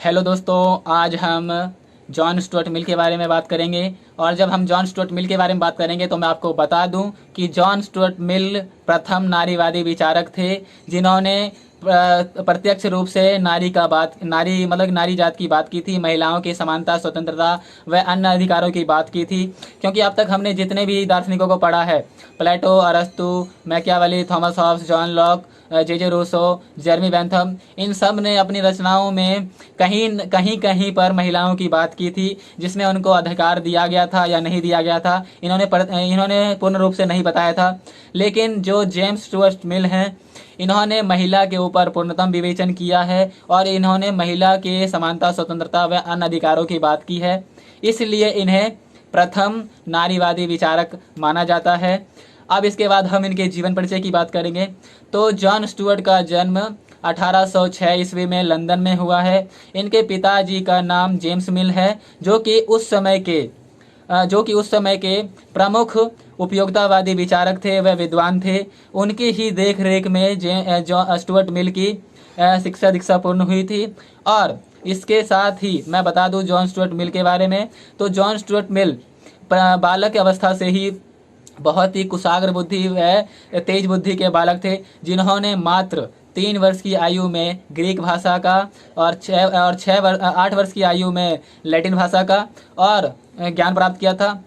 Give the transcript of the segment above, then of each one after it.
Hello दोस्तों, आज हम जॉन स्टुअर्ट मिल के बारे में बात करेंगे। और जब हम जॉन स्टुअर्ट मिल के बारे में बात करेंगे तो मैं आपको बता दूं कि जॉन स्टुअर्ट मिल प्रथम नारीवादी विचारक थे, जिन्होंने प्रत्यक्ष रूप से नारी जात की बात की थी, महिलाओं की समानता, स्वतंत्रता व अन्य अधिकारों की बात की थी। क्योंकि अब तक हमने जितने भी दार्शनिकों को पढ़ा है, प्लेटो, अरस्तु, Machiavelli, Thomas Hobbes, John Locke, J Rousseau, Jeremy Bentham, इन सब ने अपनी रचनाओं में कहीं पर महिलाओं की बात की थी, जिसमें उनको अधिकार दिया गया था या नहीं दिया गया था, इन्होंने पूर्ण रूप से नहीं बताया था। लेकिन जो जेम्स स्टुअर्ट मिल हैं, इन्होंने महिला के ऊपर पूर्णतम विवेचन किया है और इन्होंने महिला के समानता, स्वतंत्रता व अन्य अधिकारों की बात की है। इसलिए इन्हें प्रथम नारीवादी विचारक माना जाता है। अब इसके बाद हम इनके जीवन परिचय की बात करेंगे। तो जॉन स्टुअर्ट का जन्म 1806 ईस्वी में लंदन में हुआ है। इनके पिताजी का नाम जेम्स मिल है, जो कि उस समय के प्रमुख उपयोगितावादी विचारक थे व विद्वान थे। उनकी ही देख रेख में जॉन स्टुअर्ट मिल की शिक्षा दीक्षा पूर्ण हुई थी। और इसके साथ ही मैं बता दूं जॉन स्टुअर्ट मिल के बारे में, तो जॉन स्टुअर्ट मिल बालक अवस्था से ही बहुत ही कुशाग्र बुद्धि व तेज बुद्धि के बालक थे, जिन्होंने मात्र 3 वर्ष की आयु में ग्रीक भाषा का और 8 वर्ष की आयु में लैटिन भाषा का और ज्ञान प्राप्त किया था।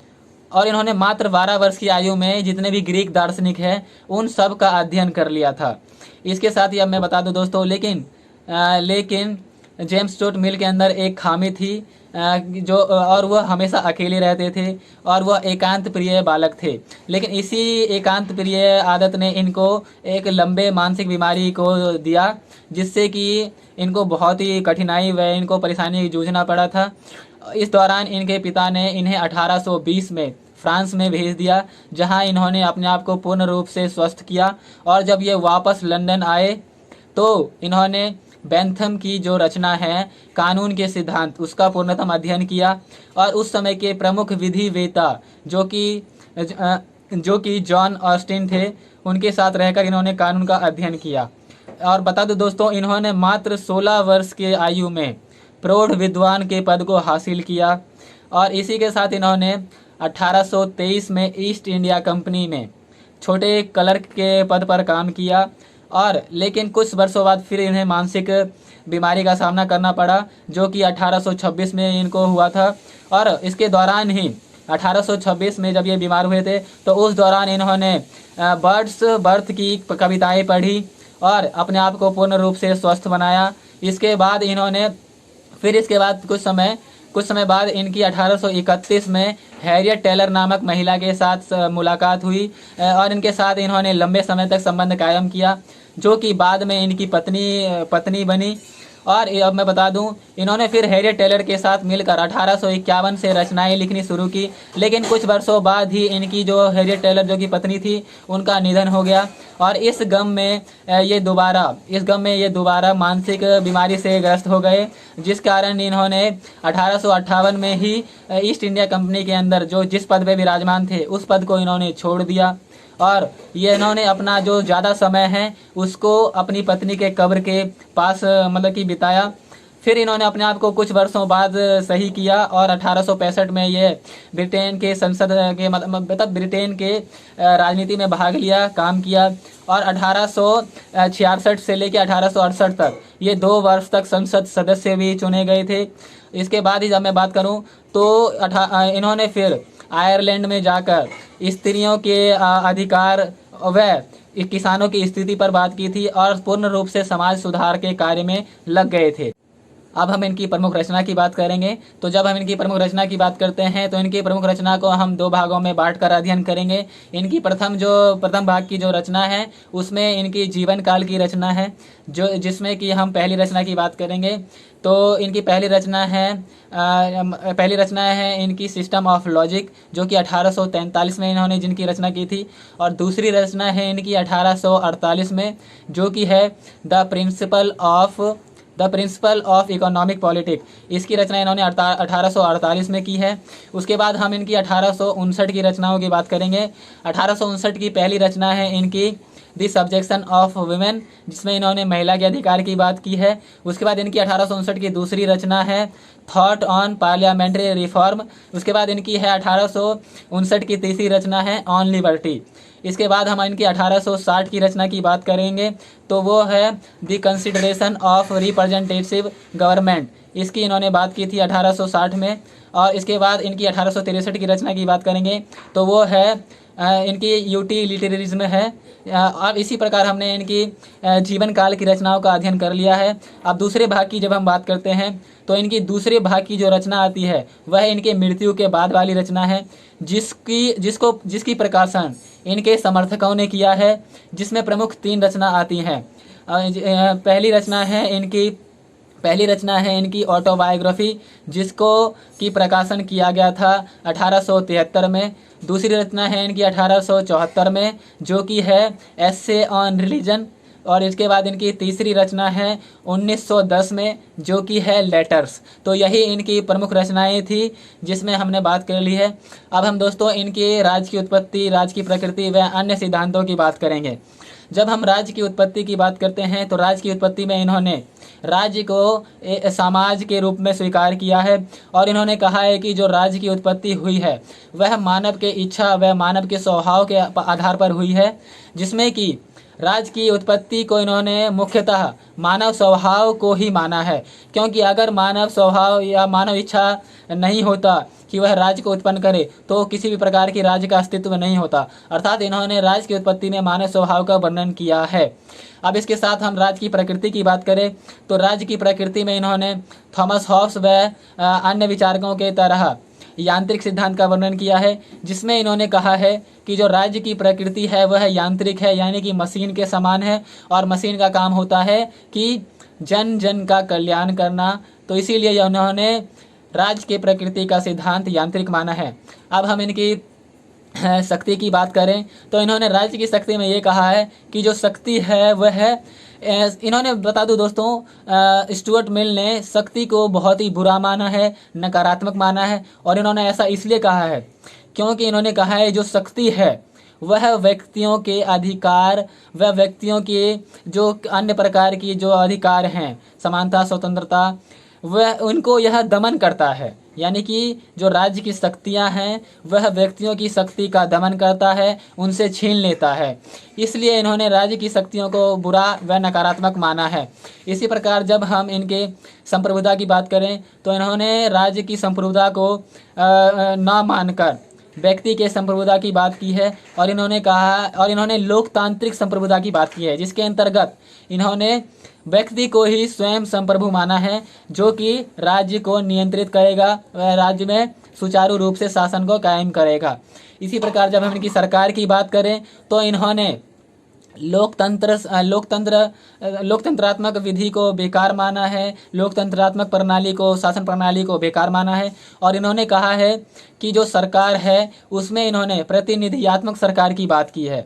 और इन्होंने मात्र 12 वर्ष की आयु में जितने भी ग्रीक दार्शनिक हैं उन सब का अध्ययन कर लिया था। इसके साथ ही अब मैं बता दूं दोस्तों, लेकिन जेम्स स्टुअर्ट मिल के अंदर एक खामी थी, और वह हमेशा अकेले रहते थे और वह एकांत प्रिय बालक थे। लेकिन इसी एकांत प्रिय आदत ने इनको एक लंबे मानसिक बीमारी को दिया, जिससे कि इनको बहुत ही कठिनाई व इनको परेशानी जूझना पड़ा था। इस दौरान इनके पिता ने इन्हें 1820 में फ्रांस में भेज दिया, जहां इन्होंने अपने आप को पूर्ण रूप से स्वस्थ किया। और जब ये वापस लंदन आए तो इन्होंने बेंथम की जो रचना है कानून के सिद्धांत, उसका पूर्णतम अध्ययन किया। और उस समय के प्रमुख विधिवेता जो कि जॉन ऑस्टिन थे, उनके साथ रहकर इन्होंने कानून का अध्ययन किया। और बता दो दोस्तों, इन्होंने मात्र 16 वर्ष के आयु में प्रौढ़ विद्वान के पद को हासिल किया। और इसी के साथ इन्होंने 1823 में ईस्ट इंडिया कंपनी में छोटे क्लर्क के पद पर काम किया। और लेकिन कुछ वर्षों बाद फिर इन्हें मानसिक बीमारी का सामना करना पड़ा, जो कि 1826 में इनको हुआ था। और इसके दौरान ही 1826 में जब ये बीमार हुए थे, तो उस दौरान इन्होंने बर्थ की कविताएं पढ़ी और अपने आप को पूर्ण रूप से स्वस्थ बनाया। इसके बाद कुछ समय बाद इनकी 1831 में हैरियट टेलर नामक महिला के साथ मुलाकात हुई और इनके साथ इन्होंने लंबे समय तक संबंध कायम किया, जो कि बाद में इनकी पत्नी बनी। और अब मैं बता दूं, इन्होंने फिर हैरियट टेलर के साथ मिलकर 1851 से रचनाएं लिखनी शुरू की। लेकिन कुछ वर्षों बाद ही इनकी जो हैरियट टेलर जो कि पत्नी थी, उनका निधन हो गया। और इस गम में ये दोबारा मानसिक बीमारी से ग्रस्त हो गए, जिस कारण इन्होंने 1858 में ही ईस्ट इंडिया कंपनी के अंदर जिस पद पे विराजमान थे, उस पद को इन्होंने छोड़ दिया। और ये इन्होंने अपना जो ज़्यादा समय है उसको अपनी पत्नी के कब्र के पास कि बिताया। फिर इन्होंने अपने आप को कुछ वर्षों बाद सही किया और 1865 में ये ब्रिटेन के संसद के ब्रिटेन के राजनीति में भाग लिया, काम किया। और 1866 से लेकर 1868 तक ये 2 वर्ष तक संसद सदस्य भी चुने गए थे। इसके बाद ही जब मैं बात करूं तो इन्होंने फिर आयरलैंड में जाकर स्त्रियों के अधिकार व किसानों की स्थिति पर बात की थी और पूर्ण रूप से समाज सुधार के कार्य में लग गए थे। अब हम इनकी प्रमुख रचना की बात करेंगे। तो जब हम इनकी प्रमुख रचना की बात करते हैं तो इनकी प्रमुख रचना को हम 2 भागों में बांटकर अध्ययन करेंगे। इनकी प्रथम भाग की जो रचना है उसमें इनकी जीवन काल की रचना है, जिसमें कि हम पहली रचना की बात करेंगे। तो इनकी पहली रचना है इनकी सिस्टम ऑफ लॉजिक, जो कि 1843 में इन्होंने जिनकी रचना की थी। और दूसरी रचना है इनकी 1848 में, जो कि है the principle of economic politics. इसकी रचना इन्होंने 1848 में की है। उसके बाद हम इनकी 1859 की रचनाओं की बात करेंगे। 1859 की पहली रचना है इनकी द सब्जेक्शन ऑफ वुमेन, जिसमें इन्होंने महिला के अधिकार की बात की है। उसके बाद इनकी 1859 की दूसरी रचना है थॉट ऑन पार्लियामेंट्री रिफॉर्म। उसके बाद इनकी है 1859 की तीसरी रचना है ऑन लिबर्टी। इसके बाद हम इनकी 1860 की रचना की बात करेंगे तो वो है the consideration of representative government. इसकी इन्होंने बात की थी 1860 में। और इसके बाद इनकी 1863 की रचना की बात करेंगे तो वो है इनकी यूटिलिटरिज्म है। अब इसी प्रकार हमने इनकी जीवन काल की रचनाओं का अध्ययन कर लिया है। अब दूसरे भाग की जब हम बात करते हैं तो इनकी दूसरे भाग की जो रचना आती है वह इनके मृत्यु के बाद वाली रचना है, जिसकी प्रकाशन इनके समर्थकों ने किया है, जिसमें प्रमुख 3 रचना आती हैं। पहली रचना है इनकी ऑटोबायोग्राफी, जिसको की प्रकाशन किया गया था 1873 में। दूसरी रचना है इनकी 1874 में, जो कि है एस्से ऑन रिलीजन। और इसके बाद इनकी तीसरी रचना है 1910 में, जो कि है लेटर्स। तो यही इनकी प्रमुख रचनाएं थी जिसमें हमने बात कर ली है। अब हम दोस्तों इनके राज्य की उत्पत्ति, राज्य की प्रकृति व अन्य सिद्धांतों की बात करेंगे। जब हम राज्य की उत्पत्ति की बात करते हैं तो राज्य की उत्पत्ति में इन्होंने राज्य को समाज के रूप में स्वीकार किया है। और इन्होंने कहा है कि जो राज्य की उत्पत्ति हुई है वह मानव के इच्छा व मानव के स्वभाव के आधार पर हुई है, जिसमें कि राज्य की उत्पत्ति को इन्होंने मुख्यतः मानव स्वभाव को ही माना है, क्योंकि अगर मानव स्वभाव या मानव इच्छा नहीं होता कि वह राज्य को उत्पन्न करे तो किसी भी प्रकार की राज्य का अस्तित्व नहीं होता। अर्थात इन्होंने राज्य की उत्पत्ति में मानव स्वभाव का वर्णन किया है। अब इसके साथ हम राज्य की प्रकृति की बात करें तो राज्य की प्रकृति में इन्होंने थॉमस हॉब्स व अन्य विचारकों के तरह यांत्रिक सिद्धांत का वर्णन किया है, जिसमें इन्होंने कहा है कि जो राज्य की प्रकृति है वह यांत्रिक है, यानी कि मशीन के समान है, और मशीन का काम होता है कि जन जन का कल्याण करना। तो इसीलिए उन्होंने राज्य की प्रकृति का सिद्धांत यांत्रिक माना है। अब हम इनकी शक्ति की बात करें तो इन्होंने राज्य की शक्ति में ये कहा है कि जो शक्ति है वह है, इन्होंने बता दूं दोस्तों, स्टुअर्ट मिल ने शक्ति को बहुत ही बुरा माना है, नकारात्मक माना है। और इन्होंने ऐसा इसलिए कहा है क्योंकि इन्होंने कहा है जो शक्ति है वह व्यक्तियों के अधिकार व व्यक्तियों के जो अन्य प्रकार की जो अधिकार हैं, समानता, स्वतंत्रता, वह उनको यह दमन करता है। यानी कि जो राज्य की शक्तियां हैं वह व्यक्तियों की शक्ति का दमन करता है, उनसे छीन लेता है। इसलिए इन्होंने राज्य की शक्तियों को बुरा व नकारात्मक माना है। इसी प्रकार जब हम इनके संप्रभुता की बात करें तो इन्होंने राज्य की संप्रभुता को न मानकर व्यक्ति के संप्रभुता की बात की है। और इन्होंने लोकतांत्रिक संप्रभुता की बात की है, जिसके अंतर्गत इन्होंने व्यक्ति को ही स्वयं संप्रभु माना है, जो कि राज्य को नियंत्रित करेगा व राज्य में सुचारू रूप से शासन को कायम करेगा। इसी प्रकार जब हम इनकी सरकार की बात करें तो इन्होंने लोकतंत्रात्मक विधि को बेकार माना है, लोकतंत्रात्मक प्रणाली को, शासन प्रणाली को बेकार माना है। और इन्होंने कहा है कि जो सरकार है उसमें इन्होंने प्रतिनिधियात्मक सरकार की बात की है,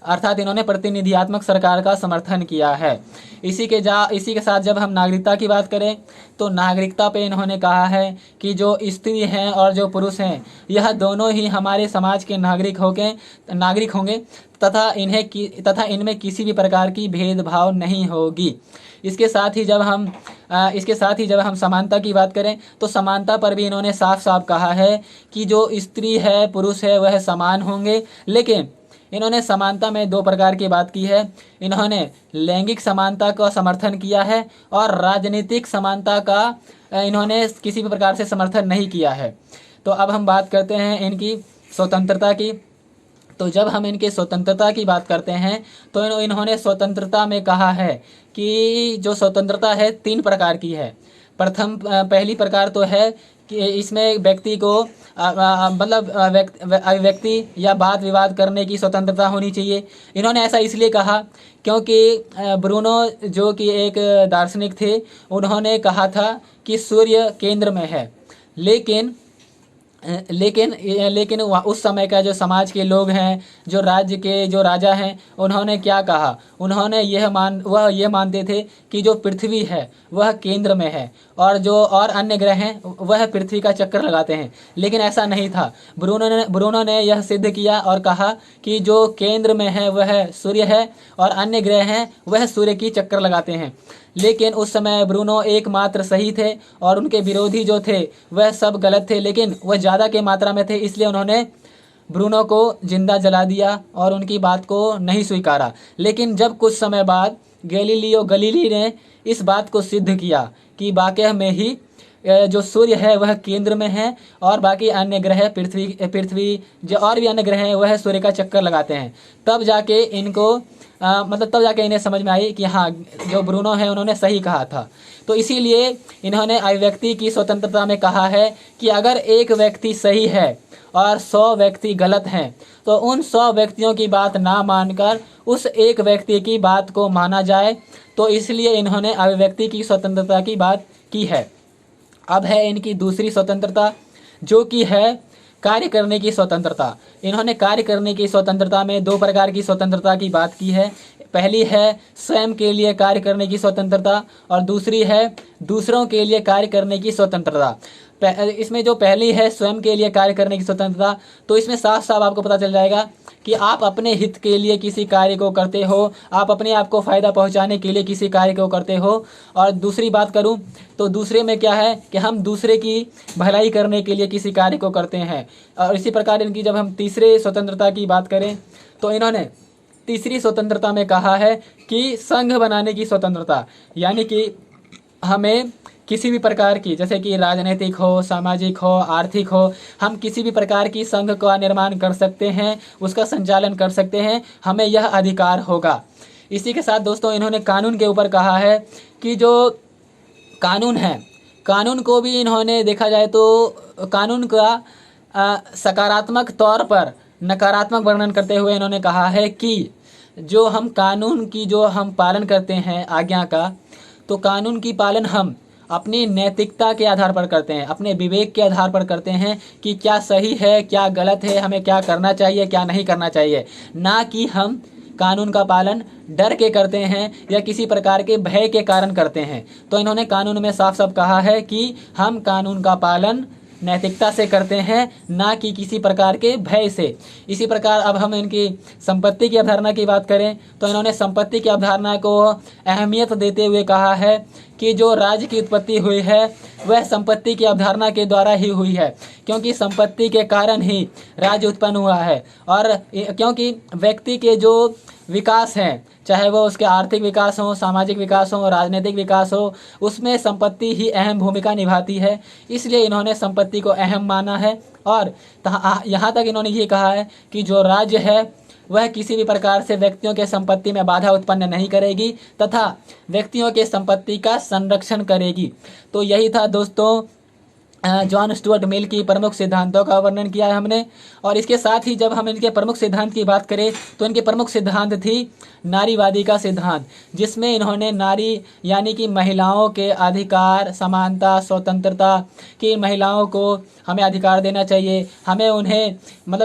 अर्थात इन्होंने प्रतिनिधियात्मक सरकार का समर्थन किया है। इसी के साथ जब हम नागरिकता की बात करें तो नागरिकता पे इन्होंने कहा है कि जो स्त्री हैं और जो पुरुष हैं यह दोनों ही हमारे समाज के नागरिक होंगे तथा इनमें किसी भी प्रकार की भेदभाव नहीं होगी। इसके साथ ही जब हम समानता की बात करें तो समानता पर भी इन्होंने साफ साफ कहा है कि जो स्त्री है, पुरुष है, वह समान होंगे। लेकिन इन्होंने समानता में 2 प्रकार की बात की है। इन्होंने लैंगिक समानता का समर्थन किया है और राजनीतिक समानता का इन्होंने किसी भी प्रकार से समर्थन नहीं किया है। तो अब हम बात करते हैं इनकी स्वतंत्रता की। तो जब हम इनकी स्वतंत्रता की बात करते हैं तो इन्होंने स्वतंत्रता में कहा है कि जो स्वतंत्रता है 3 प्रकार की है। पहली प्रकार तो है कि इसमें व्यक्ति को व्यक्ति या वाद विवाद करने की स्वतंत्रता होनी चाहिए। इन्होंने ऐसा इसलिए कहा क्योंकि ब्रूनो जो कि एक दार्शनिक थे, उन्होंने कहा था कि सूर्य केंद्र में है। लेकिन उस समय का जो समाज के लोग हैं, जो राज्य के जो राजा हैं, उन्होंने क्या कहा, उन्होंने यह मानते थे कि जो पृथ्वी है वह केंद्र में है और जो और अन्य ग्रह हैं वह पृथ्वी का चक्कर लगाते हैं। लेकिन ऐसा नहीं था। ब्रूनो ने यह सिद्ध किया और कहा कि जो केंद्र में है वह सूर्य है और अन्य ग्रह हैं वह सूर्य की चक्कर लगाते हैं। लेकिन उस समय ब्रूनो एकमात्र सही थे और उनके विरोधी जो थे वह सब गलत थे, लेकिन वह ज़्यादा के मात्रा में थे, इसलिए उन्होंने ब्रूनो को जिंदा जला दिया और उनकी बात को नहीं स्वीकारा। लेकिन जब कुछ समय बाद गैलीलियो गलीली ने इस बात को सिद्ध किया कि वाकई में ही जो सूर्य है वह केंद्र में है और बाकी अन्य ग्रह पृथ्वी जो और भी अन्य ग्रह हैं वह सूर्य का चक्कर लगाते हैं, तब जाके इन्हें समझ में आई कि हाँ, जो ब्रूनो है उन्होंने सही कहा था। तो इसीलिए इन्होंने अभिव्यक्ति की स्वतंत्रता में कहा है कि अगर एक व्यक्ति सही है और 100 व्यक्ति गलत हैं तो उन 100 व्यक्तियों की बात ना मानकर उस एक व्यक्ति की बात को माना जाए। तो इसलिए इन्होंने अभिव्यक्ति की स्वतंत्रता की बात की है। अब है इनकी दूसरी स्वतंत्रता, जो कि है कार्य करने की स्वतंत्रता। इन्होंने कार्य करने की स्वतंत्रता में 2 प्रकार की स्वतंत्रता की बात की है। पहली है स्वयं के लिए कार्य करने की स्वतंत्रता और दूसरी है दूसरों के लिए कार्य करने की स्वतंत्रता। इसमें जो पहली है स्वयं के लिए कार्य करने की स्वतंत्रता, तो इसमें साफ साफ आपको पता चल जाएगा कि आप अपने हित के लिए किसी कार्य को करते हो, आप अपने आप को फ़ायदा पहुंचाने के लिए किसी कार्य को करते हो। और दूसरी बात करूं तो दूसरे में क्या है कि हम दूसरे की भलाई करने के लिए किसी कार्य को करते हैं। और इसी प्रकार इनकी जब हम तीसरे स्वतंत्रता की बात करें तो इन्होंने तीसरी स्वतंत्रता में कहा है कि संघ बनाने की स्वतंत्रता, यानी कि हमें किसी भी प्रकार की, जैसे कि राजनीतिक हो, सामाजिक हो, आर्थिक हो, हम किसी भी प्रकार की संघ का निर्माण कर सकते हैं, उसका संचालन कर सकते हैं, हमें यह अधिकार होगा। इसी के साथ दोस्तों इन्होंने कानून के ऊपर कहा है कि जो कानून है, कानून को भी इन्होंने देखा जाए तो कानून का सकारात्मक तौर पर नकारात्मक वर्णन करते हुए इन्होंने कहा है कि जो हम कानून की जो हम पालन करते हैं आज्ञा का, तो कानून की पालन हम अपनी नैतिकता के आधार पर करते हैं, अपने विवेक के आधार पर करते हैं कि क्या सही है, क्या गलत है, हमें क्या करना चाहिए, क्या नहीं करना चाहिए। ना कि हम कानून का पालन डर के करते हैं या किसी प्रकार के भय के कारण करते हैं। तो इन्होंने कानून में साफ साफ कहा है कि हम कानून का पालन नैतिकता से करते हैं, ना कि किसी प्रकार के भय से। इसी प्रकार अब हम इनकी संपत्ति की अवधारणा की बात करें तो इन्होंने संपत्ति की अवधारणा को अहमियत देते हुए कहा है कि जो राज्य की उत्पत्ति हुई है वह संपत्ति की अवधारणा के द्वारा ही हुई है, क्योंकि संपत्ति के कारण ही राज्य उत्पन्न हुआ है। और क्योंकि व्यक्ति के जो विकास हैं, चाहे वो उसके आर्थिक विकास हो, सामाजिक विकास हो, राजनीतिक विकास हो, उसमें संपत्ति ही अहम भूमिका निभाती है। इसलिए इन्होंने संपत्ति को अहम माना है। और यहाँ तक इन्होंने ये कहा है कि जो राज्य है वह किसी भी प्रकार से व्यक्तियों के संपत्ति में बाधा उत्पन्न नहीं करेगी तथा व्यक्तियों के संपत्ति का संरक्षण करेगी। तो यही था दोस्तों जॉन स्टुअर्ट मिल की प्रमुख सिद्धांतों का वर्णन किया है हमने। और इसके साथ ही जब हम इनके प्रमुख सिद्धांत की बात करें तो इनके प्रमुख सिद्धांत थी नारीवादी का सिद्धांत, जिसमें इन्होंने नारी यानी कि महिलाओं के अधिकार, समानता, स्वतंत्रता, कि महिलाओं को हमें अधिकार देना चाहिए, हमें उन्हें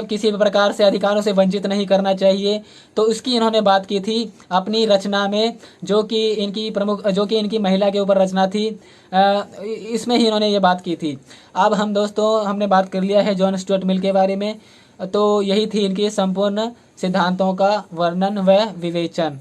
किसी भी प्रकार से अधिकारों से वंचित नहीं करना चाहिए। तो इसकी इन्होंने बात की थी अपनी रचना में, जो कि इनकी महिला के ऊपर रचना थी, इसमें ही इन्होंने ये बात की थी। अब हमने बात कर लिया है जॉन स्टुअर्ट मिल के बारे में। तो यही थी इनके संपूर्ण सिद्धांतों का वर्णन व विवेचन।